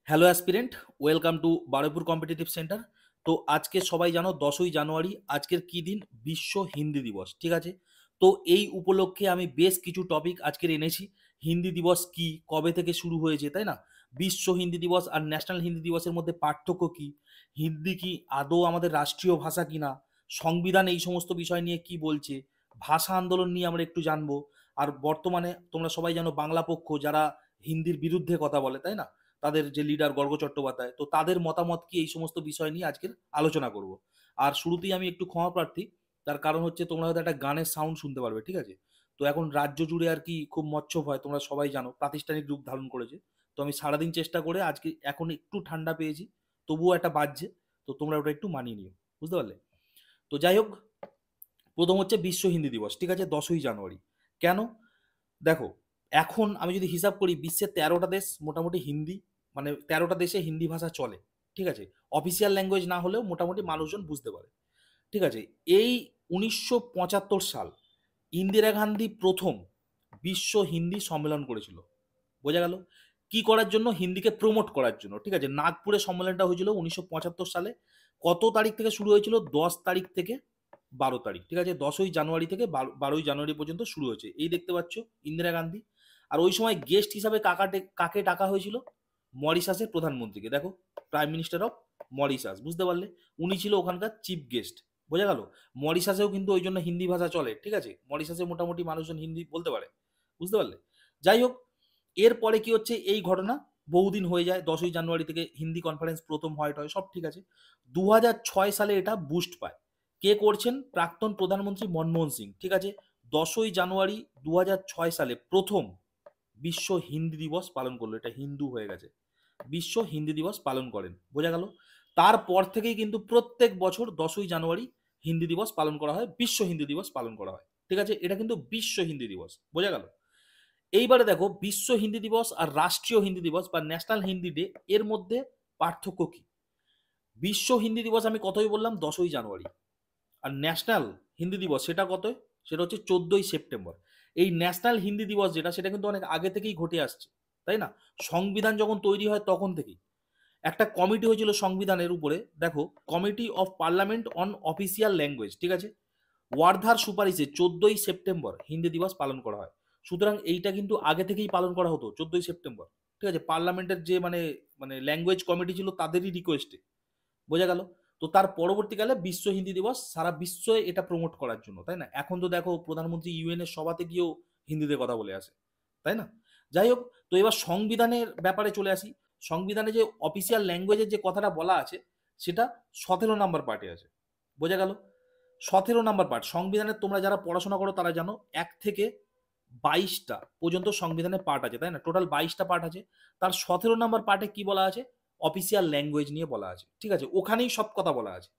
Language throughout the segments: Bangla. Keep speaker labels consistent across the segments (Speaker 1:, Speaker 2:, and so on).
Speaker 1: Hello aspirant, welcome to Baruipur competitive centre. তো আজকে সবাই জানো 10ই জানুয়ারি আজকের কি দিন? বিশ্ব হিন্দি দিবস, ঠিক আছে? তো এই উপলক্ষে আমি বেশ কিছু টপিক আজকের এনেছি। হিন্দি দিবস কি, কবে থেকে শুরু হয়েছে, তাই না? বিশ্ব হিন্দি দিবস আর ন্যাশনাল হিন্দি দিবসের মধ্যে পার্থক্য কি? হিন্দি কি আদৌ আমাদের রাষ্ট্রীয় ভাষা কিনা? সংবিধান এই সমস্ত বিষয় নিয়ে কি বলছে? ভাষা আন্দোলন নিয়ে আমরা একটু জানবো। আর বর্তমানে তোমরা সবাই জানো বাংলা পক্ষ যারা হিন্দির বিরুদ্ধে কথা বলে, তাই না? তাদের যে লিডার গর্গ চট্টোপাধ্যায়, তো তাদের মতামত কি এই সমস্ত বিষয় নিয়ে আজকের আলোচনা করব। আর শুরুতেই আমি একটু ক্ষমা প্রার্থী, তার কারণ হচ্ছে তোমরা হয়তো একটা গানের সাউন্ড শুনতে পারবে, ঠিক আছে? তো এখন রাজ্য জুড়ে আর কি খুব মচ্ছব হয়, তোমরা সবাই জানো, প্রাতিষ্ঠানিক রূপ ধারণ করেছে। তো আমি সারাদিন চেষ্টা করে আজকে এখন একটু ঠান্ডা পেয়েছি, তবুও একটা বাজছে। তো তোমরা ওটা একটু মানিয়ে নিও, বুঝতে পারলে? তো যাই হোক, প্রথম হচ্ছে বিশ্ব হিন্দি দিবস, ঠিক আছে, 10ই জানুয়ারি। কেন? দেখো, এখন আমি যদি হিসাব করি বিশ্বের 13টা দেশ মোটামুটি হিন্দি, মানে 13টা দেশে হিন্দি ভাষা চলে, ঠিক আছে? অফিসিয়াল ল্যাঙ্গুয়েজ না হলেও মোটামুটি মানুষজন বুঝতে পারে, ঠিক আছে? এই 1975 সাল ইন্দিরা গান্ধী প্রথম বিশ্ব হিন্দি সম্মেলন করেছিল, বোঝা গেল? কি করার জন্য? হিন্দিকে প্রমোট করার জন্য, ঠিক আছে? নাগপুরে সম্মেলনটা হয়েছিল 1975 সালে। কত তারিখ থেকে শুরু হয়েছিল? 10 তারিখ থেকে 12 তারিখ, ঠিক আছে? 10ই জানুয়ারি থেকে 12ই জানুয়ারি পর্যন্ত শুরু হয়েছে, এই দেখতে পাচ্ছ ইন্দিরা গান্ধী। আর ওই সময় গেস্ট হিসাবে কাকে ডাকা হয়েছিল? মরিশাসের প্রধানমন্ত্রীকে, দেখো, প্রাইম মিনিস্টার অফ মরিশাস, বুঝতে পারলে? উনি ছিল ওখানকার চিফ গেস্ট, বোঝা গেল? মরিশাসেও কিন্তু ওই জন্য হিন্দি ভাষা চলে, ঠিক আছে? মরিশাসে মোটামুটি মানুষজন হিন্দি বলতে পারে, বুঝতে পারলে? যাই হোক, এরপরে কি হচ্ছে? এই ঘটনা বহুদিন হয়ে যায়, 10ই জানুয়ারি থেকে হিন্দি কনফারেন্স প্রথম হয় সব ঠিক আছে। 2006 সালে এটা বুস্ট পায়। কে করছেন? প্রাক্তন প্রধানমন্ত্রী মনমোহন সিং, ঠিক আছে? 10ই জানুয়ারি 2006 সালে প্রথম বিশ্ব হিন্দি দিবস পালন করলো, এটা হিন্দু হয়ে গেছে, বিশ্ব হিন্দি দিবস পালন করেন, বোঝা গেল? তারপর থেকেই কিন্তু প্রত্যেক বছর 10ই জানুয়ারি হিন্দি দিবস পালন করা হয়, বিশ্ব হিন্দি দিবস পালন করা হয়, ঠিক আছে? এটা কিন্তু বিশ্ব হিন্দি দিবস, বোঝা গেল? এইবারে দেখো, বিশ্ব হিন্দি দিবস আর রাষ্ট্রীয় হিন্দি দিবস বা ন্যাশনাল হিন্দি ডে, এর মধ্যে পার্থক্য কি? বিশ্ব হিন্দি দিবস আমি কতই বললাম? 10ই জানুয়ারি। আর ন্যাশনাল হিন্দি দিবস সেটা কত? সেটা হচ্ছে 14ই সেপ্টেম্বর। এই ন্যাশনাল হিন্দি দিবস যেটা, সেটা কিন্তু অনেক আগে থেকেই ঘটে আসছে, তাই না? সংবিধান যখন তৈরি হয় তখন থেকেই একটা কমিটি হয়েছিল সংবিধানের উপরে, দেখো, committee of parliament on official language, ঠিক আছে? ওয়ার্ধার সুপারিশে 14ই সেপ্টেম্বর হিন্দি দিবস পালন করা হয়। সুতরাং এইটা কিন্তু আগে থেকেই পালন করা হতো 14ই সেপ্টেম্বর, ঠিক আছে? পার্লামেন্টের যে মানে মানে ল্যাঙ্গুয়েজ কমিটি ছিল তাদেরই রিকোয়েস্টে, বোঝা গেল? তো তার পরবর্তীকালে বিশ্ব হিন্দি দিবস সারা বিশ্বে এটা প্রমোট করার জন্য, তাই না? এখন তো দেখো প্রধানমন্ত্রী ইউএন এর সভাতে গিয়েও হিন্দিতে কথা বলে আসে, তাই না? যাই হোক, তো এবার সংবিধানের ব্যাপারে চলে আসি। সংবিধানে যে অফিসিয়াল ল্যাঙ্গুয়েজের যে কথাটা বলা আছে, সেটা 17 নম্বর পার্টে আছে, বোঝা গেল? 17 নম্বর পার্ট সংবিধানের, তোমরা যারা পড়াশোনা করো তারা জানো 1 থেকে 22টা পর্যন্ত সংবিধানের পার্ট আছে, তাই না? টোটাল 22টা পার্ট আছে। তার 17 নম্বর পার্টে কি বলা আছে? অফিসিয়াল ল্যাঙ্গুয়েজ নিয়ে বলা আছে, ঠিক আছে? ওখানেই সব কথা বলা আছে।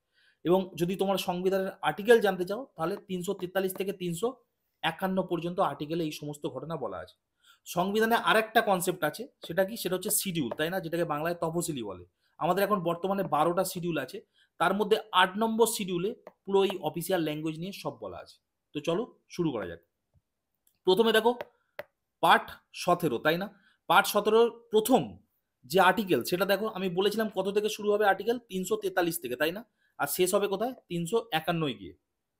Speaker 1: এবং যদি তোমার সংবিধানের আর্টিকেল জানতে চাও, তাহলে 343 থেকে 351 পর্যন্ত আর্টিকেলে এই সমস্ত ঘটনা বলা আছে। সংবিধানে আরেকটা কনসেপ্ট আছে, সেটা কি? সেটা হচ্ছে শিডিউল, তাই না? যেটাকে বাংলায় তফসিলি বলে। আমাদের এখন বর্তমানে 12টা শিডিউল আছে, তার মধ্যে 8 নম্বর শিডিউলে পুরো এই অফিসিয়াল ল্যাঙ্গুয়েজ নিয়ে সব বলা আছে। তো চলো শুরু করা যাক। প্রথমে দেখো, পার্ট 17, তাই না? পার্ট 17 প্রথম যে আর্টিকেল, সেটা দেখো, আমি বলেছিলাম কত থেকে শুরু হবে আর্টিকেল? 343 থেকে, তাই না? আর শেষ হবে কোথায়? 351 গিয়ে,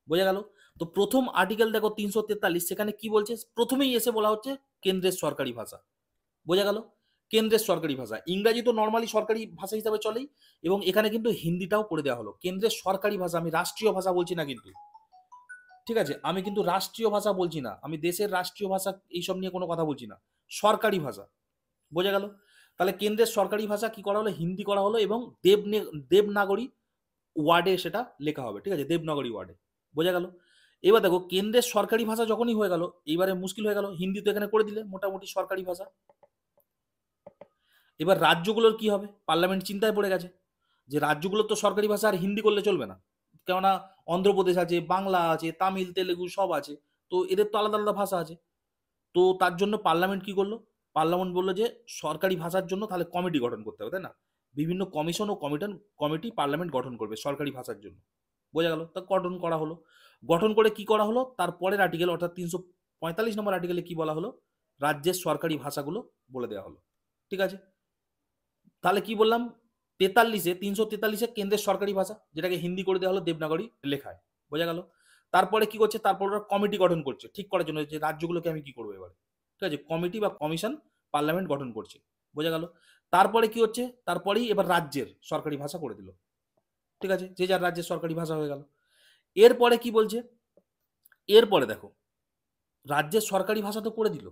Speaker 1: বোঝা গেল? তো প্রথম আর্টিকেল দেখো 343, সেখানে কি বলছে? প্রথমেই এসে বলা হচ্ছে কেন্দ্রের সরকারি ভাষা, বোঝা গেল? কেন্দ্রের সরকারি ভাষা। ইংরাজি তো নর্মালি সরকারি ভাষা হিসাবে চলেই, এবং এখানে কিন্তু হিন্দিটাও করে দেওয়া হলো কেন্দ্রের সরকারি ভাষা। আমি রাষ্ট্রীয় ভাষা বলছি না কিন্তু, ঠিক আছে? আমি কিন্তু রাষ্ট্রীয় ভাষা বলছি না, আমি দেশের রাষ্ট্রীয় ভাষা এইসব নিয়ে কোনো কথা বলছি না, সরকারি ভাষা, বোঝা গেল? তাহলে কেন্দ্রের সরকারি ভাষা কি করা হলো? হিন্দি করা হলো, এবং দেবনাগরী ওয়ার্ডে সেটা লেখা হবে, ঠিক আছে? দেবনাগরী ওয়ার্ডে, বোঝা গেল? এবার দেখো, কেন্দ্রের সরকারি ভাষা যখনই হয়ে গেল, এইবারে মুশকিল হয়ে গেল, হিন্দি তো এখানে করে দিলে মোটামুটি সরকারি ভাষা। এবার রাজ্যগুলোর কি হবে? পার্লামেন্ট চিন্তায় পড়ে গেছে যে রাজ্যগুলোর তো সরকারি ভাষা আর হিন্দি করলে চলবে না, কেননা অন্ধ্রপ্রদেশ আছে, বাংলা আছে, তামিল, তেলেগু সব আছে, তো এদের তো আলাদা আলাদা ভাষা আছে। তো তার জন্য পার্লামেন্ট কি করলো? পার্লামেন্ট বললো যে সরকারি ভাষার জন্য তাহলে কমিটি গঠন করতে হবে, তাই না? বিভিন্ন কমিশন ও কমিটি পার্লামেন্ট গঠন করবে সরকারি ভাষার জন্য, বোঝা গেল? তা গঠন করা হলো। গঠন করে কি করা হলো? তারপরের আর্টিকেল অর্থাৎ 345 নম্বর আর্টিকেলে কি বলা হলো? রাজ্যের সরকারি ভাষাগুলো বলে দেওয়া হলো, ঠিক আছে? তাহলে কি বললাম, 343-এ কেন্দ্রের সরকারি ভাষা, যেটাকে হিন্দি করে দেওয়া হলো দেবনাগরী লেখায়। বোঝা গেল? তারপরে কি করছে, তারপর ওরা কমিটি গঠন করছে ঠিক করার জন্য যে রাজ্যগুলোকে আমি কি করবো এবারে। ঠিক আছে, কমিটি বা কমিশন পার্লামেন্ট গঠন করছে। বোঝা গেল? তারপরে কি হচ্ছে, তারপরেই এবার রাজ্যের সরকারি ভাষা করে দিল। ঠিক আছে, যে যার রাজ্যের সরকারি ভাষা হয়ে গেল। এরপরে কি বলছে, এরপরে দেখো, রাজ্যের সরকারি ভাষা তো করে দিল,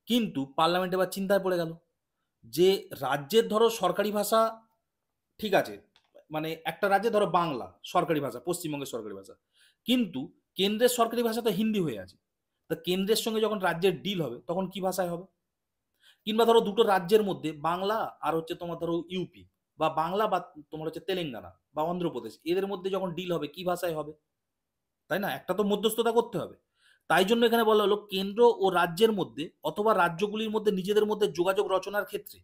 Speaker 1: কিন্তু পার্লামেন্ট এবার চিন্তায় পড়ে গেল যে রাজ্যের ধরো সরকারি ভাষা ঠিক আছে, মানে একটা রাজ্যে ধরো বাংলা সরকারি ভাষা, পশ্চিমবঙ্গের সরকারি ভাষা, কিন্তু কেন্দ্রের সরকারি ভাষা তো হিন্দি হয়ে আছে। তা কেন্দ্রের সঙ্গে যখন রাজ্যের ডিল হবে তখন কি ভাষায় হবে? কিংবা ধরো দুটো রাজ্যের মধ্যে বাংলা আর হচ্ছে তোমার ধরো ইউপি, বা বাংলা বা তোমার হচ্ছে তেলেঙ্গানা বা অন্ধ্রপ্রদেশ, এদের মধ্যে যখন ডিল হবে কি ভাষায় হবে? তাই না, একটা তো মধ্যস্থতা করতে হবে। তাই জন্য এখানে বলা হলো কেন্দ্র ও রাজ্যের মধ্যে অথবা রাজ্যগুলির মধ্যে নিজেদের মধ্যে যোগাযোগ রচনার ক্ষেত্রে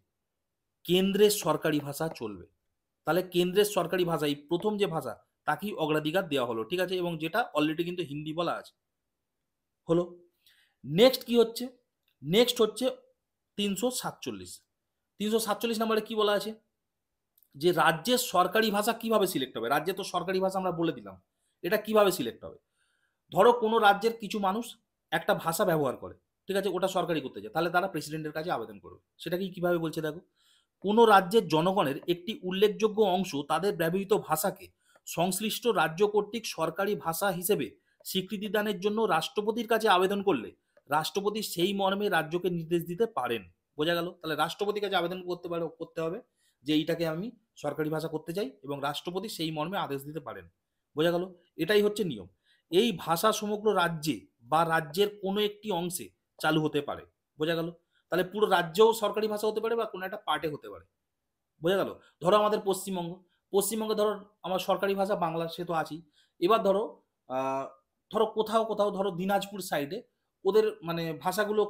Speaker 1: কেন্দ্রের সরকারি ভাষা চলবে। তাহলে কেন্দ্রের সরকারি ভাষা, এই প্রথম যে ভাষা, তাকেই অগ্রাধিকার দেওয়া হলো। ঠিক আছে, এবং যেটা অলরেডি কিন্তু হিন্দি বলা আছে। হলো। নেক্সট কি হচ্ছে, নেক্সট হচ্ছে 347। 347 নম্বরে কি বলা আছে, যে রাজ্যের সরকারি ভাষা কিভাবে সিলেক্ট হবে। রাজ্যে তো সরকারি ভাষা আমরা বলে দিলাম, এটা কিভাবে সিলেক্ট হবে। ধরো কোনো রাজ্যের কিছু মানুষ একটা ভাষা ব্যবহার করে, ঠিক আছে, ওটা সরকারি করতে চায়, তাহলে তারা প্রেসিডেন্টের কাছে আবেদন করবে। সেটা কি কিভাবে বলছে দেখো, কোনো রাজ্যের জনগণের একটি উল্লেখযোগ্য অংশ তাদের ব্যবহৃত ভাষাকে সংশ্লিষ্ট রাজ্য কর্তৃক সরকারি ভাষা হিসেবে স্বীকৃতি দানের জন্য রাষ্ট্রপতির কাছে আবেদন করলে রাষ্ট্রপতি সেই মর্মে রাজ্যকে নির্দেশ দিতে পারেন। বোঝা গেল? তাহলে রাষ্ট্রপতির কাছে আবেদন করতে হবে যে এইটাকে আমি সরকারি ভাষা করতে চাই, এবং রাষ্ট্রপতি সেই মর্মে আদেশ দিতে পারেন। বোঝা গেল? এটাই হচ্ছে নিয়ম। এই ভাষা সমগ্র রাজ্যে বা রাজ্যের কোনো একটি অংশে চালু হতে পারে। বোঝা গেল? তাহলে পুরো রাজ্যও সরকারি ভাষা হতে পারে বা কোনো একটা পার্টে হতে পারে। বোঝা গেল? ধরো আমাদের পশ্চিমবঙ্গ, পশ্চিমবঙ্গে ধরো আমার সরকারি ভাষা বাংলা, সে তো আছেই। এবার ধরো আহ, ধরো কোথাও কোথাও ধরো দিনাজপুর সাইডে ওদের মানে ভাষাগুলো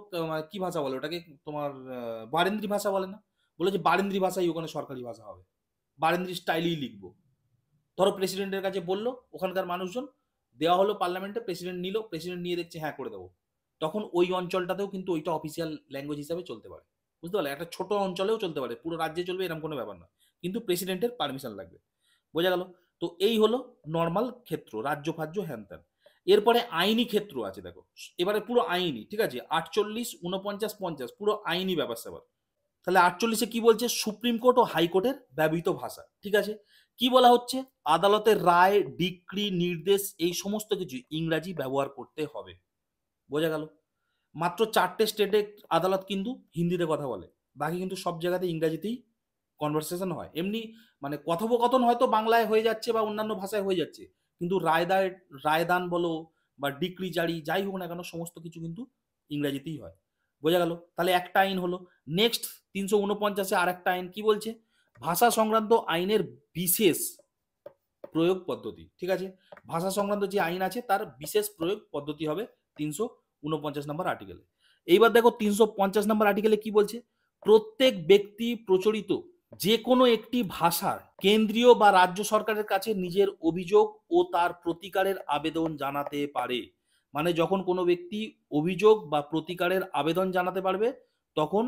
Speaker 1: কি ভাষা বলে ওটাকে, তোমার বারেন্দ্রী ভাষা বলে না, বলে যে বারেন্দ্রী ভাষাই ওখানে সরকারি ভাষা হবে, বারেন্দ্রী স্টাইলেই লিখবো। ধরো প্রেসিডেন্টের কাছে বললো ওখানকার মানুষজন, দেওয়া হলো পার্লামেন্টে, প্রেসিডেন্ট নিল, প্রেসিডেন্ট নিয়ে দেখছে হ্যাঁ করে দেবো, তখন ওই অঞ্চলটাতেও কিন্তু ওইটা অফিসিয়াল ল্যাঙ্গুয়েজ হিসাবে চলতে পারে। বুঝতে পারলে? একটা ছোট অঞ্চলেও চলতে পারে, পুরো রাজ্যে চলবে এরকম কোনো ব্যাপার না, কিন্তু প্রেসিডেন্টের পারমিশন লাগবে। বোঝা গেল? তো এই হলো নর্মাল ক্ষেত্র, রাজ্য ফাজ্য হ্যান ত্যান। এরপরে আইনি ক্ষেত্র আছে দেখো, এবারে পুরো আইনি, ঠিক আছে, 48, 49, 50 পুরো আইনি ব্যাপার স্যাপার। তাহলে 48-এ কি বলছে, সুপ্রিম কোর্ট ও হাইকোর্টের ব্যবহৃত ভাষা। ঠিক আছে, কি বলা হচ্ছে, আদালতের রায়, ডিক্রি, নির্দেশ, এই সমস্ত কিছু ইংরাজি ব্যবহার করতে হবে। বোঝা গেল? মাত্র 4টে স্টেটে আদালত কিন্তু হিন্দিতে কথা বলে, বাকি কিন্তু সব জায়গাতে ইংরাজিতেই কনভারসেশন হয়। এমনি মানে কথোপকথন হয়তো বাংলায় হয়ে যাচ্ছে বা অন্যান্য ভাষায় হয়ে যাচ্ছে, কিন্তু রায়দান বলো বা ডিক্রি জারি যাই হোক না কেন, সমস্ত কিছু কিন্তু ইংরাজিতেই হয়। বোঝা গেল? তাহলে একটা আইন হলো। নেক্সট 349-এ আর একটা আইন কি বলছে, ভাষা সংক্রান্ত আইনের বিশেষ প্রয়োগ পদ্ধতি। ঠিক আছে, ভাষা সংক্রান্ত যে আইন আছে তার বিশেষ প্রয়োগ পদ্ধতি হবে 349 নম্বর আর্টিকেলে। এইবার দেখো 350 নম্বর আর্টিকেলে কি বলছে, প্রত্যেক ব্যক্তি প্রচলিত যে কোনো একটি ভাষার কেন্দ্রীয় বা রাজ্য সরকারের কাছে নিজের অভিযোগ ও তার প্রতিকারের আবেদন জানাতে পারে। মানে যখন কোনো ব্যক্তি অভিযোগ বা প্রতিকারের আবেদন জানাতে পারবে, তখন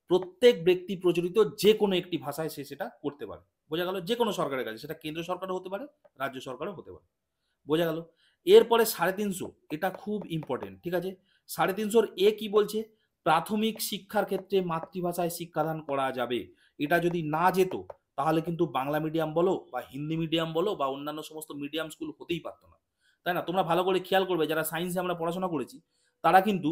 Speaker 1: প্রত্যেক ব্যক্তি প্রচলিত যে কোনো একটি ভাষায় সে সেটা করতে পারে। বোঝা গেল? যে কোনো সরকারের কাছে, সেটা কেন্দ্র সরকারও হতে পারে, রাজ্য সরকারও হতে পারে। বোঝা গেল? এরপরে 350, এটা খুব ইম্পর্টেন্ট। ঠিক আছে, 350 এ কি বলছে, প্রাথমিক শিক্ষার ক্ষেত্রে মাতৃভাষায় শিক্ষাদান করা যাবে। এটা যদি না যেত তাহলে কিন্তু বাংলা মিডিয়াম বলো বা হিন্দি মিডিয়াম বলো বা অন্যান্য সমস্ত মিডিয়াম স্কুল হতেই পারতো না। তাই না? তোমরা ভালো করে খেয়াল করবে, যারা সায়েন্সে আমরা পড়াশোনা করেছি তারা কিন্তু,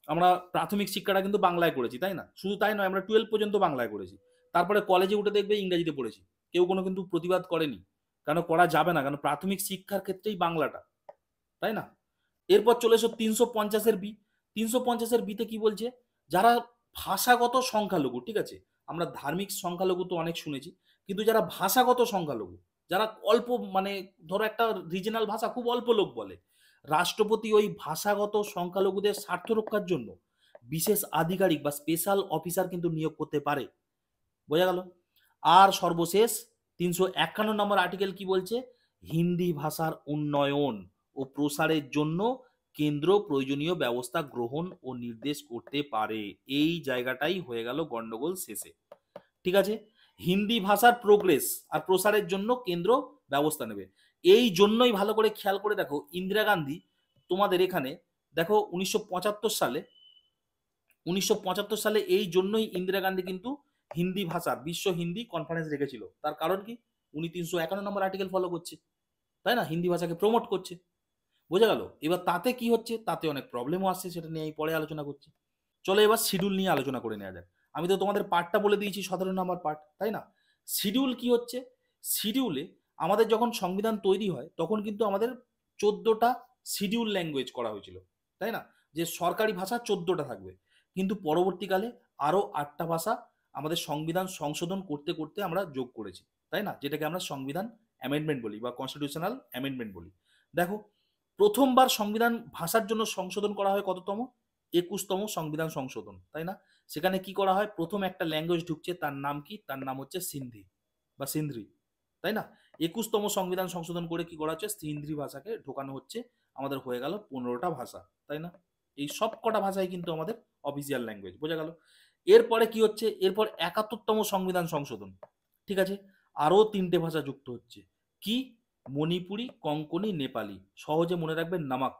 Speaker 1: আমরা প্রাথমিক শিক্ষাটা কিন্তু বাংলায় করেছি, তাই না? শুধু তাই নয়, আমরা 12 পর্যন্ত বাংলায় করেছি, তারপরে কলেজে উঠে দেখবে ইংরেজিতে পড়েছি। কেউ কোনো কিন্তু প্রতিবাদ করেনি, কেন করা যাবে না, কারণ প্রাথমিক শিক্ষার ক্ষেত্রেই বাংলাটা, তাই না? এরপর চলে এসো 350-এর বি। 350-এর বিতে কি বলছে, যারা ভাষাগত সংখ্যালঘু, ঠিক আছে, আমরা ধার্মিক সংখ্যালঘু তো অনেক শুনেছি, কিন্তু যারা ভাষাগত সংখ্যালঘু, যারা অল্প মানে ধরো একটা রিজনাল ভাষা খুব অল্প লোক বলে, রাষ্ট্রপতি ওই ভাষাগত সংখ্যালঘুদের স্বার্থ রক্ষার জন্য বিশেষ আধিকারিক বা স্পেশাল অফিসার কিন্তু নিয়োগ করতে পারে। বোঝা গেল? আর সর্বশেষ 351 নম্বর আর্টিকেল কি বলছে, হিন্দি ভাষার উন্নয়ন ও প্রসারের জন্য কেন্দ্র প্রয়োজনীয় ব্যবস্থা গ্রহণ ও নির্দেশ করতে পারে। এই জায়গাটাই হয়ে গেল গন্ডগোল শেষে। ঠিক আছে, হিন্দি ভাষার প্রোগ্রেস আর প্রসারের জন্য কেন্দ্র ব্যবস্থা নেবে। এই জন্যই ভালো করে খেয়াল করে দেখো ইন্দিরা গান্ধী তোমাদের এখানে দেখো 1975 সালে এই জন্যই ইন্দিরা গান্ধী কিন্তু হিন্দি ভাষার বিশ্ব হিন্দি কনফারেন্স রেখেছিল। তার কারণ কি? উনি 351 নম্বর আর্টিকেল ফলো করছে, তাই না? হিন্দি ভাষাকে প্রমোট করছে। বোঝা গেল? এবার তাতে কি হচ্ছে, তাতে অনেক প্রবলেমও আসছে, সেটা নিয়ে আমি পরে আলোচনা করছি। চলো এবার শিডিউল নিয়ে আলোচনা করে নেওয়া যাক। আমি তো তোমাদের পার্টটা বলে দিয়েছি, 17 নম্বর পার্ট, তাই না? শিডিউল কি হচ্ছে? শিডিউলে আমাদের যখন সংবিধান তৈরি হয় তখন কিন্তু আমাদের 14টা শিডিউল ল্যাঙ্গুয়েজ করা হয়েছিল, তাই না? যে সরকারি ভাষা 14টা থাকবে, কিন্তু পরবর্তীকালে আরও 8টা ভাষা আমাদের সংবিধান সংশোধন করতে করতে আমরা যোগ করেছি, তাই না? যেটাকে আমরা সংবিধান অ্যামেন্ডমেন্ট বলি বা কনস্টিটিউশনাল অ্যামেন্ডমেন্ট বলি। দেখো, প্রথমবার সংবিধান ভাষার জন্য সংশোধন করা হয় কততম? 21তম সংবিধান সংশোধন, তাই না? সেখানে কি করা হয়? প্রথম একটা ল্যাঙ্গুয়েজ ঢুকছে, তার নাম কি? তার নাম হচ্ছে সিন্ধি বা সিন্ধ্রি, তাই না? 21তম সংবিধান সংশোধন করে কি করা হচ্ছে? সিন্ধ্রি ভাষাকে ঢোকানো হচ্ছে। আমাদের হয়ে গেল 15টা ভাষা, তাই না? এই সব কটা ভাষাই কিন্তু আমাদের অফিসিয়াল ল্যাঙ্গুয়েজ। বোঝা গেল? এরপরে কি হচ্ছে? এরপর 71তম সংবিধান সংশোধন, ঠিক আছে? আরও 3টে ভাষা যুক্ত হচ্ছে। কি? মণিপুরি, কঙ্কনি, নেপালি। সহজে মনে রাখবে নামক,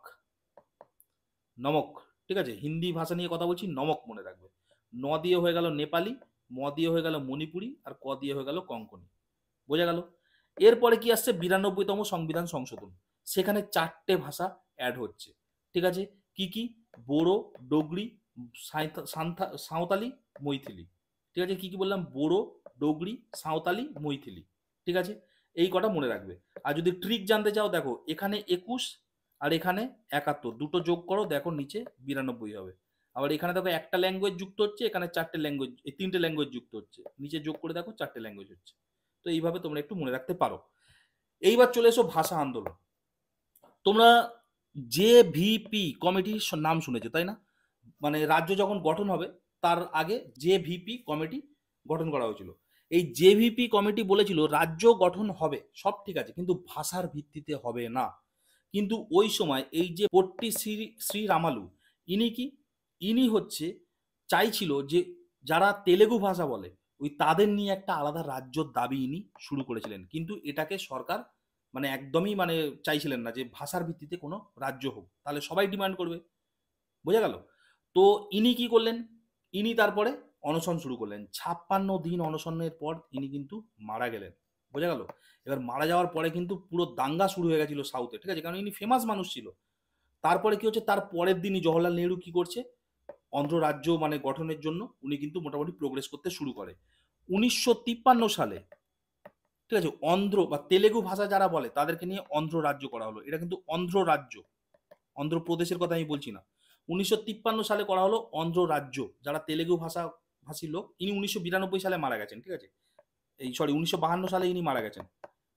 Speaker 1: নমক, ঠিক আছে? হিন্দি ভাষা নিয়ে কথা বলছি, নমক মনে রাখবে। ন দিয়ে হয়ে গেল নেপালি, ম দিয়ে হয়ে গেল মণিপুরি, আর ক দিয়ে হয়ে গেল কঙ্কনি। বোঝা গেল? এরপরে কি আসছে? 92তম সংবিধান সংশোধন। সেখানে 4টে ভাষা অ্যাড হচ্ছে, ঠিক আছে? কি কি? বোড়ো, ডোগরি, সাঁওতালি, মৈথিলি। ঠিক আছে? কি কি বললাম? বোড়ো, ডোগরি, সাঁওতালি, মৈথিলি। ঠিক আছে? এই কটা মনে রাখবে। আর যদি ট্রিক জানতে চাও, দেখো এখানে 21 আর এখানে 71, দুটো যোগ করো, দেখো নিচে 92 হবে। আবার এখানে দেখো একটা ল্যাঙ্গুয়েজ যুক্ত হচ্ছে, এখানে 4টে ল্যাঙ্গুয়েজ, এই 3টে ল্যাঙ্গুয়েজ যুক্ত হচ্ছে, নিচে যোগ করে দেখো 4টে ল্যাঙ্গুয়েজ হচ্ছে। তো এইভাবে তোমরা একটু মনে রাখতে পারো। এইবার চলে এসো ভাষা আন্দোলন। তোমরা জেভিপি কমিটির নাম শুনেছো, তাই না? মানে রাজ্য যখন গঠন হবে তার আগে জেভিপি কমিটি গঠন করা হয়েছিল। এই জেভিপি কমিটি বলেছিল রাজ্য গঠন হবে, সব ঠিক আছে, কিন্তু ভাষার ভিত্তিতে হবে না। কিন্তু ওই সময় এই যে পট্টি শ্রী রামালু, ইনি কি? ইনি হচ্ছে চাইছিল যে যারা তেলেগু ভাষা বলে ওই তাদের নিয়ে একটা আলাদা রাজ্যর দাবি ইনি শুরু করেছিলেন। কিন্তু এটাকে সরকার মানে একদমই মানে চাইছিলেন না যে ভাষার ভিত্তিতে কোনো রাজ্য হোক, তাহলে সবাই ডিমান্ড করবে। বোঝা গেল? তো ইনি কি করলেন? ইনি তারপরে অনশন শুরু করলেন। 56 দিন অনশনের পর ইনি কিন্তু মারা গেলেন। বোঝা গেল? এবার মারা যাওয়ার পরে কিন্তু পুরো দাঙ্গা শুরু হয়ে গেছিল সাউথে, ঠিক আছে? কারণ ইনি ফেমাস মানুষ ছিল। তারপরে কি হচ্ছে? তার পরের দিনই জওহরলাল নেহরু কি করছে? অন্ধ্র রাজ্য মানে গঠনের জন্য উনি কিন্তু মোটামুটি প্রোগ্রেস করতে শুরু করে 1953 সালে। ঠিক আছে? অন্ধ্র বা তেলেগু ভাষা যারা বলে তাদেরকে নিয়ে অন্ধ্র রাজ্য করা হলো। এটা কিন্তু অন্ধ্র রাজ্য, অন্ধ্রপ্রদেশের কথা আমি বলছি না। 1953 সালে করা হলো অন্ধ্র রাজ্য, যারা তেলেগু ভাষী লোক। ইনি 1992 সালে মারা গেছেন, ঠিক আছে? এই সরি 1952 সালে ইনি মারা গেছেন।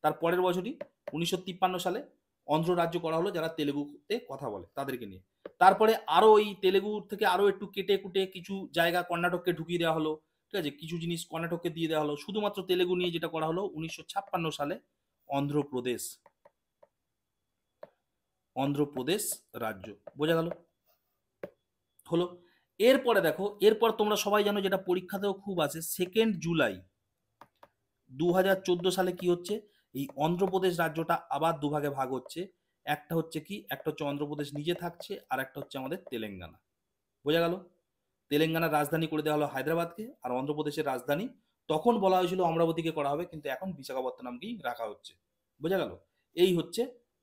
Speaker 1: তার পরের বছরই 1953 সালে অন্ধ্র রাজ্য করা হলো, যারা তেলেগুতে কথা বলে তাদেরকে নিয়ে। তারপরে আরও ওই তেলেগু থেকে আরও একটু কেটে কুটে কিছু জায়গা কর্ণাটককে ঢুকিয়ে দেওয়া হলো, ঠিক আছে? কিছু জিনিস কর্ণাটককে দিয়ে দেওয়া হলো। শুধুমাত্র তেলেগু নিয়ে যেটা করা হলো 1956 সালে অন্ধ্রপ্রদেশ, অন্ধ্রপ্রদেশ রাজ্য। বোঝা গেল? হলো। এরপরে দেখো, এরপর তোমরা সবাই জানো যেটা পরীক্ষাতেও খুব আসে, 2 জুলাই 2014 সালে কি হচ্ছে? এই অন্ধ্রপ্রদেশ রাজ্যটা আবার দুভাগে ভাগ হচ্ছে। একটা হচ্ছে কি? একটা হচ্ছে অন্ধ্রপ্রদেশ নিজে থাকছে, আর একটা হচ্ছে আমাদের তেলেঙ্গানা। বোঝা গেল? তেলেঙ্গানার রাজধানী করে দেওয়া হলো হায়দ্রাবাদকে, আর অন্ধ্রপ্রদেশের রাজধানী তখন বলা হয়েছিল অমরাবতীকে করা হবে, কিন্তু এখন বিশাখাপত্তনমকেই রাখা হচ্ছে। বোঝা গেল? এই হচ্ছে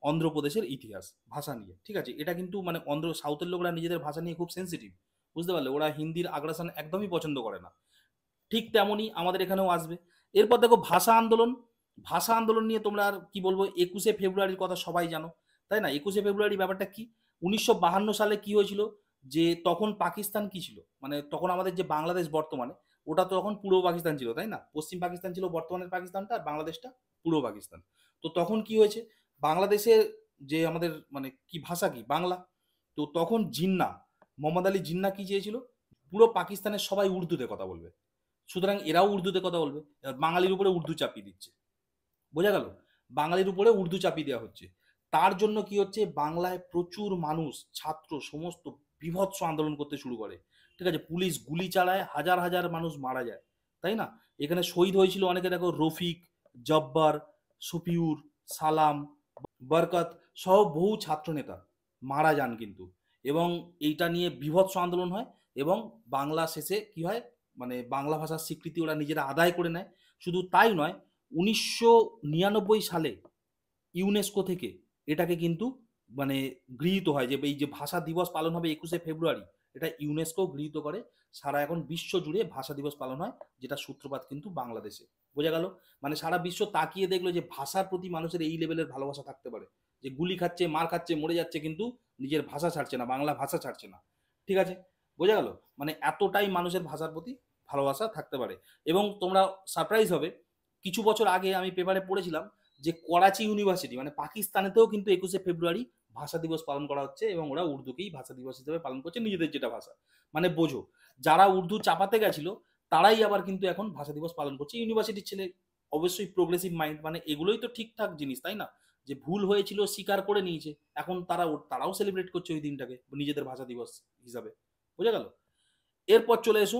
Speaker 1: অন্ধ্রপ্রদেশের ইতিহাস ভাষা নিয়ে, ঠিক আছে? এটা কিন্তু মানে সাউথের লোকরা নিজেদের ভাষা নিয়ে খুব সেন্সিটিভ, বুঝতে পারলে? ওরা হিন্দির আগ্রাসন একদমই পছন্দ করে না। ঠিক তেমনই আমাদের এখানেও আসবে। এরপর দেখো ভাষা আন্দোলন। ভাষা আন্দোলন নিয়ে তোমরা আর কি বলবো, 21শে ফেব্রুয়ারির কথা সবাই জানো, তাই না? 21শে ফেব্রুয়ারি ব্যাপারটা কি? 1952 সালে কি হয়েছিল? যে তখন পাকিস্তান কি ছিল, মানে তখন আমাদের যে বাংলাদেশ বর্তমানে, ওটা তো তখন পূর্ব পাকিস্তান ছিল, তাই না? পশ্চিম পাকিস্তান ছিল বর্তমানের পাকিস্তানটা, আর বাংলাদেশটা পূর্ব পাকিস্তান। তো তখন কি হয়েছে? বাংলাদেশের যে আমাদের মানে কি ভাষা, কি বাংলা। তো তখন জিন্না, মোহাম্মদ আলী জিন্না কি চেয়েছিল? পুরো পাকিস্তানের সবাই উর্দুতে কথা বলবে, সুতরাং এরাও উর্দুতে কথা বলবে। এবার বাঙালির উপরে উর্দু চাপিয়ে দিচ্ছে। বোঝা গেল? বাঙালির উপরে উর্দু চাপিয়ে দেওয়া হচ্ছে। তার জন্য কি হচ্ছে? বাংলায় প্রচুর মানুষ, ছাত্র সমস্ত বিভৎস আন্দোলন করতে শুরু করে, ঠিক আছে? পুলিশ গুলি চালায়, হাজার হাজার মানুষ মারা যায়। তাই না? এখানে শহীদ হয়েছিল অনেকে, দেখো রফিক, জব্বার, শফিউর, সালাম, বরকত সহ বহু ছাত্রনেতা মারা যান কিন্তু। এবং এইটা নিয়ে বীভৎস আন্দোলন হয় এবং বাংলা শেষে কি হয়, মানে বাংলা ভাষার স্বীকৃতি ওরা নিজেরা আদায় করে নেয়। শুধু তাই নয়, 1999 সালে ইউনেস্কো থেকে এটাকে কিন্তু মানে গৃহীত হয় যে এই যে ভাষা দিবস পালন হবে 21শে ফেব্রুয়ারি, এটা ইউনেস্কো গৃহীত করে। সারা এখন বিশ্ব জুড়ে ভাষা দিবস পালন হয়, যেটা সূত্রপাত কিন্তু বাংলাদেশে। বোঝা গেল? মানে সারা বিশ্ব তাকিয়ে দেখলো যে ভাষার প্রতি মানুষের এই লেভেলের ভালোবাসা থাকতে পারে, যে গুলি খাচ্ছে, মার খাচ্ছে, মরে যাচ্ছে, কিন্তু নিজের ভাষা ছাড়ছে না, বাংলা ভাষা ছাড়ছে না। ঠিক আছে? বোঝা গেল? মানে এতটাই মানুষের ভাষার প্রতি ভালোবাসা থাকতে পারে। এবং তোমরা সারপ্রাইজ হবে, কিছু বছর আগে আমি পেপারে পড়েছিলাম যে করাচি ইউনিভার্সিটি মানে পাকিস্তানেতেও কিন্তু 21শে ফেব্রুয়ারি ভাষা দিবস পালন করা হচ্ছে এবং ওরা উর্দুকেই ভাষা দিবস হিসেবে পালন করছে, নিজেদের যেটা ভাষা। মানে বোঝো, যারা উর্দু চাপাতে গেছিল তারাই আবার কিন্তু এখন ভাষা দিবস পালন করছে। ইউনিভার্সিটির ছেলে, অবশ্যই প্রোগ্রেসিভ মাইন্ড, মানে এগুলোই তো ঠিকঠাক জিনিস, তাই না? যে ভুল হয়েছিল স্বীকার করে নিয়েছে, এখন তারাও সেলিব্রেট করছে ওই দিনটাকে নিজেদের ভাষা দিবস হিসাবে। বোঝা গেল? এরপর চলে এসো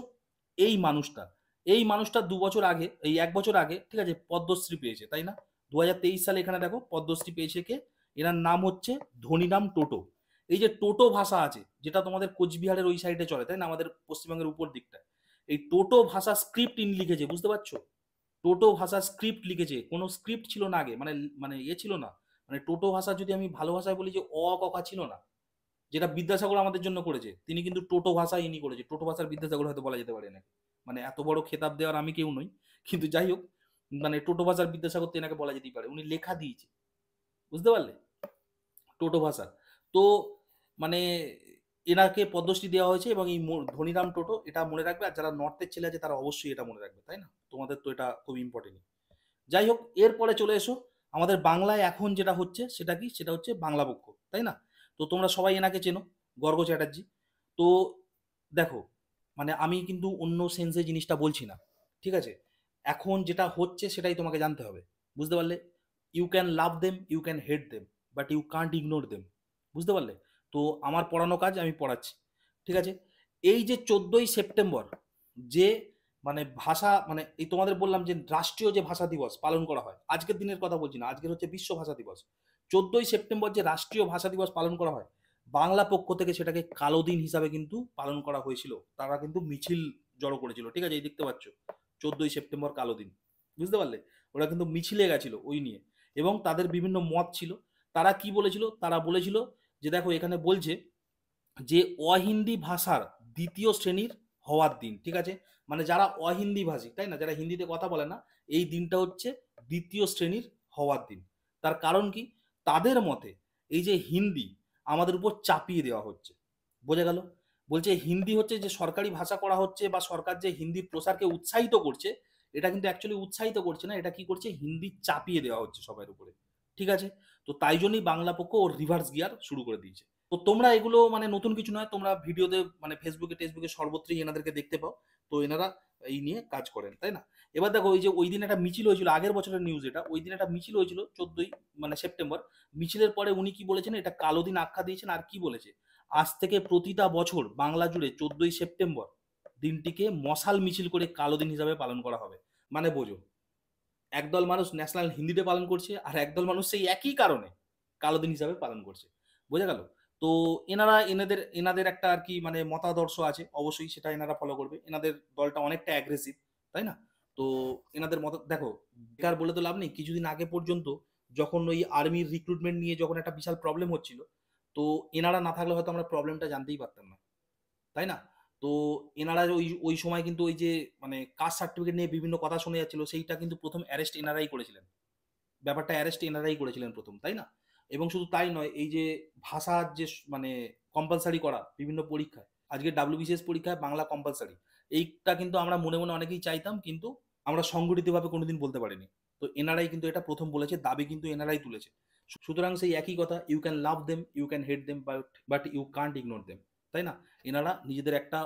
Speaker 1: এই মানুষটা। এই মানুষটা 2 বছর আগে, এই 1 বছর আগে, ঠিক আছে, পদ্মশ্রী পেয়েছে, তাই না? 2023 সালে এখানে দেখো পদ্মশ্রী পেয়েছে কে? এনার নাম হচ্ছে ধনীরাম টোটো। এই যে টোটো ভাষা আছে, যেটা তোমাদের কোচবিহারের ওই সাইডে চলে, তাই না, আমাদের পশ্চিমবঙ্গের উপর দিকটা, এই টোটো ভাষা স্ক্রিপ্ট ইনি লিখেছে, বুঝতে পারছো? টোটো ভাষা স্ক্রিপ্ট লিখেছে, কোনো স্ক্রিপ্ট ছিল না আগে, মানে মানে ছিল না। মানে টোটো ভাষা যদি আমি ভালো ভাষায় বলি, যে অ ক খ ছিল না, যেটা বিদ্যাসাগর আমাদের জন্য করেছে, তিনি কিন্তু টোটো ভাষা ইনি করেছে। টোটো ভাষার বিদ্যাসাগর হয়তো বলা যেতে পারে না, মানে এত বড় খেতাব দেওয়ার আমি কেউ নই, কিন্তু যাই হোক, মানে টোটো ভাষার বিদ্যাসাগর তো এনাকে বলা যেতেই পারে, উনি লেখা দিয়েছে, বুঝতে পারলে, টোটো ভাষা। তো মানে এনাকে পদ্মশ্রী দেওয়া হয়েছে এবং এই ধনীরাম টোটো, এটা মনে রাখবে, আর যারা নর্থের ছেলে আছে তারা অবশ্যই এটা মনে রাখবে, তাই না? তোমাদের তো এটা খুব ইম্পর্টেন্ট। যাই হোক, এরপরে চলে এসো আমাদের বাংলায় এখন যেটা হচ্ছে, সেটা কি? সেটা হচ্ছে বাংলা পক্ষ, তাই না? তো তোমরা সবাই এনাকে চেনো, গর্গ চ্যাটার্জি। তো দেখো, মানে আমি কিন্তু অন্য সেন্সে জিনিসটা বলছি না, ঠিক আছে? এখন যেটা হচ্ছে সেটাই তোমাকে জানতে হবে, বুঝতে পারলে? You can love them, you can hate them, but you can't ignore them. বুঝতে পারলে? তো আমার পড়ানো কাজ আমি পড়াচ্ছি, ঠিক আছে? এই যে 14ই সেপ্টেম্বর, যে মানে ভাষা, মানে এই তোমাদের বললাম যে রাষ্ট্রীয় যে ভাষা দিবস পালন করা হয়, আজকের দিনের কথা বলছি না, আজকের হচ্ছে বিশ্ব ভাষা দিবস। 14ই সেপ্টেম্বর যে রাষ্ট্রীয় ভাষা দিবস পালন করা হয়, বাংলা পক্ষ থেকে সেটাকে কালো দিন হিসাবে কিন্তু পালন করা হয়েছিল। তারা কিন্তু মিছিল জড়ো করেছিল, ঠিক আছে? এই দেখতে পাচ্ছ, 14ই সেপ্টেম্বর কালো দিন, বুঝতে পারলে? ওরা কিন্তু মিছিলে গেছিল ওই নিয়ে, এবং তাদের বিভিন্ন মত ছিল। তারা কি বলেছিল? তারা বলেছিল যে দেখো, এখানে বলছে যে অহিন্দি ভাষার দ্বিতীয় শ্রেণীর হওয়ার দিন, ঠিক আছে? মানে যারা অহিন্দি ভাষী, তাই না, যারা হিন্দিতে কথা বলে না, এই দিনটা হচ্ছে দ্বিতীয় শ্রেণীর হওয়ার দিন। তার কারণ কি? তাদের মতে এই যে হিন্দি আমাদের উপর চাপিয়ে দেওয়া হচ্ছে। বোঝা গেল? বলছে হিন্দি হচ্ছে যে সরকারি ভাষা করা হচ্ছে, বা সরকার যে হিন্দির প্রসারকে উৎসাহিত করছে, এটা কিন্তু অ্যাকচুয়ালি উৎসাহিত করছে না, এটা কি করছে? হিন্দি চাপিয়ে দেওয়া হচ্ছে সবার উপরে, ঠিক আছে? তো তাই জন্যই বাংলা পক্ষ ওর রিভার্স গিয়ার শুরু করে দিয়েছে। তো তোমরা এগুলো মানে নতুন কিছু নয়, তোমরা ভিডিওতে মানে ফেসবুকে টেসবুকে সর্বত্রই এনাদেরকে দেখতে পাও। তো এনারা এই নিয়ে কাজ করেন, তাই না? এবার দেখো, ওই যে ওই দিন একটা মিছিল হয়েছিল, আগের বছরের নিউজ এটা, ওই দিন একটা মিছিল হয়েছিল 14ই সেপ্টেম্বর। মিছিলের পরে উনি কি বলেছেন? এটা কালো দিন আখ্যা দিয়েছেন, আর কি বলেছে, আজ থেকে প্রতিটা বছর বাংলা জুড়ে 14ই সেপ্টেম্বর দিনটিকে মশাল মিছিল করে কালো দিন হিসাবে পালন করা হবে। মানে বোঝো, একদল মানুষ ন্যাশনাল হিন্দিতে পালন করছে, আর একদল মানুষ সেই একই কারণে কালো দিন হিসাবে পালন করছে। বোঝা গেল? তো এনারা এনাদের এনাদের একটা আর কি মানে মতাদর্শ আছে, অবশ্যই সেটা এনারা ফলো করবে। এনাদের দলটা অনেকটা অ্যাগ্রেসিভ, তাই না? তো এনাদের মত দেখো, বেকার বলে তো লাভ নেই। কিছুদিন আগে পর্যন্ত যখন ওই আর্মির রিক্রুটমেন্ট নিয়ে যখন একটা বিশাল প্রবলেম হচ্ছিল, তো এনারা না থাকলে হয়তো আমরা প্রবলেমটা জানতেই পারতাম না, তাই না? তো এনারা ওই ওই সময় কিন্তু ওই যে মানে কাস্ট সার্টিফিকেট নিয়ে বিভিন্ন কথা শোনা যাচ্ছিল, সেইটা কিন্তু প্রথম অ্যারেস্ট এনারাই করেছিলেন। ব্যাপারটা অ্যারেস্ট এনারাই করেছিলেন প্রথম, তাই না? এবং শুধু তাই নয়, এই যে ভাষার যে মানে কম্পালসারি করা বিভিন্ন পরীক্ষায়, আজকে ডাব্লিউবিসিএস পরীক্ষায় বাংলা কম্পালসারি, এইটা কিন্তু আমরা মনে মনে অনেকেই চাইতাম, কিন্তু আমরা সংগঠিতভাবে কোনোদিন বলতে পারিনি। তো এনারাই কিন্তু এটা প্রথম বলেছে, দাবি কিন্তু এনারাই তুলেছে। সুতরাং সেই একই কথা, you can love them, you can hate them, but you can't ignore them, তাই না? এনারা নিজেদের একটা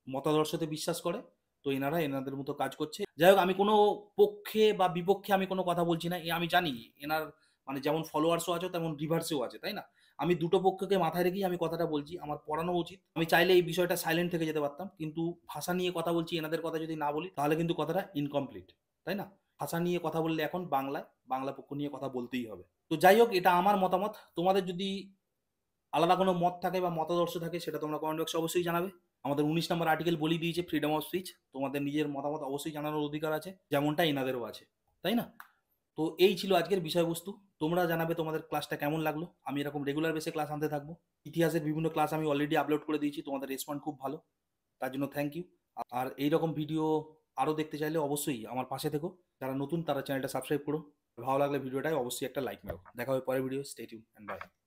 Speaker 1: মতাদর্শতে বিশ্বাস করে, তো এনারা এনাদের মতো কাজ করছে। যাই হোক, আমি কোনো পক্ষে বা বিপক্ষে আমি কোনো কথা বলছি না। আমি জানি এনার মানে যেমন ফলোয়ার্সও আছে তেমন রিভার্সেও আছে, তাই না? আমি দুটো পক্ষকে মাথায় রেখেই আমি কথাটা বলছি। আমার পড়ানো উচিত। আমি চাইলে এই বিষয়টা সাইলেন্ট থেকে যেতে পারতাম। কিন্তু ভাষা নিয়ে কথা বলছি, এনাদের কথা যদি না বলি তাহলে কিন্তু কথাটা ইনকমপ্লিট। তাই না? ভাষা নিয়ে কথা বললে এখন বাংলায়, বাংলা পক্ষ নিয়ে কথা বলতেই হবে। তো যাই হোক, এটা আমার মতামত। তোমাদের যদি আলাদা কোনো মত থাকে বা মতাদর্শ থাকে সেটা তোমরা কমেন্ট বক্সে অবশ্যই জানাবে। আমাদের ১৯ নম্বর আর্টিকেল বলেই দিয়েছে ফ্রিডম অফ স্পিচ। তোমাদের নিজের মতামত অবশ্যই জানানোর অধিকার আছে, যেমনটা এনাদেরও আছে। তাই না? তো এই ছিল আজকের বিষয়বস্তু। তোমরা জানাবে তোমাদের ক্লাসটা কেমন লাগলো। আমি এরকম রেগুলার বেসে ক্লাস আনতে থাকবো। ইতিহাসের বিভিন্ন ক্লাস আমি অলরেডি আপলোড করে দিয়েছি। তোমাদের রেসপন্ড খুব ভালো। তার জন্য থ্যাংক ইউ। আর এইরকম ভিডিও আরও দেখতে চাইলে অবশ্যই আমার পাশে থেকো। যারা নতুন তারা চ্যানেলটা সাবস্ক্রাইব করো। ভালো লাগলে ভিডিওটায় অবশ্যই একটা লাইক মেরো। দেখা হবে পরের video. Stay tune and by.